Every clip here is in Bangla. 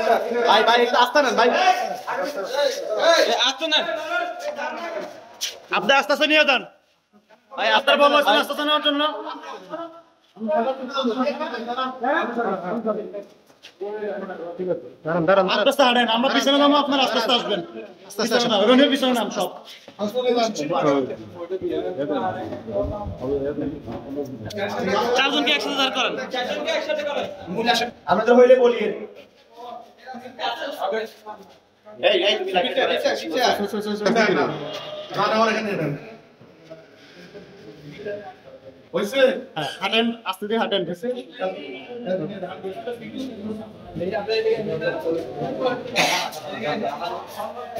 ভাই ভাই একটু আস্তে নেন ভাই, আস্তে নেন, আপনি আস্তে আস্তে নিয়ে যান ভাই, আপনার বল আস্তে আস্তে নেওয়ার জন্য। আস্তে আস্তে হাঁটেন, আমরা পিছনে নামো, আপনার আস্তে আস্তে আসবেন। পিছনে নাম, রনির পিছনে নাম সব। চারজনকে একসাথে দাঁড় করেন, আমাদের হইলে বলি। এই এই তুমি লাগে হইছে, হাঁটেন আস্তে দিয়ে হাঁটেন।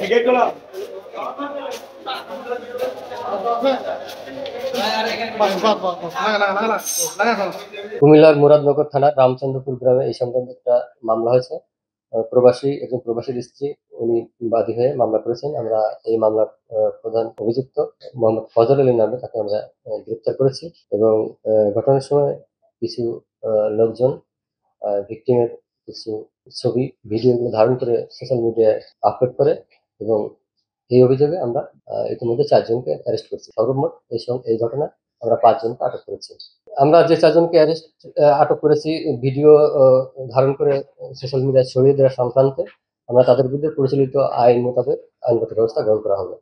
এই গেটগুলো কুমিল্লার মুরাদনগর থানার রামচন্দ্রপুর গ্রামে এই সংক্রান্ত একটা মামলা হয়েছে। একজন প্রবাসীর স্ত্রী উনি বাদী হয়ে মামলা করেছেন। আমরা এই মামলার প্রধান অভিযুক্ত মোহাম্মদ ফজল আলী নামে তাকে আমরা গ্রেপ্তার করেছি এবং ঘটনার সময় কিছু লোকজন ভিকটিমের কিছু ছবি ভিডিওগুলো ধারণ করে সোশ্যাল মিডিয়ায় আপলোড করে এবং এই অভিযোগে আমরা ইতিমধ্যে 4 জনকে অ্যারেস্ট করেছি। সর্বমোট এই ঘটনায় আমরা 5 জনকে আটক করেছি। আমরা যে 4 জনকে আটক করেছি ভিডিও ধারণ করে সোশ্যাল মিডিয়ায় ছড়িয়ে দেওয়া সংক্রান্তে আমরা তাদের বিরুদ্ধে প্রচলিত আইন মোতাবেক আইনগত ব্যবস্থা গ্রহণ করা হবে।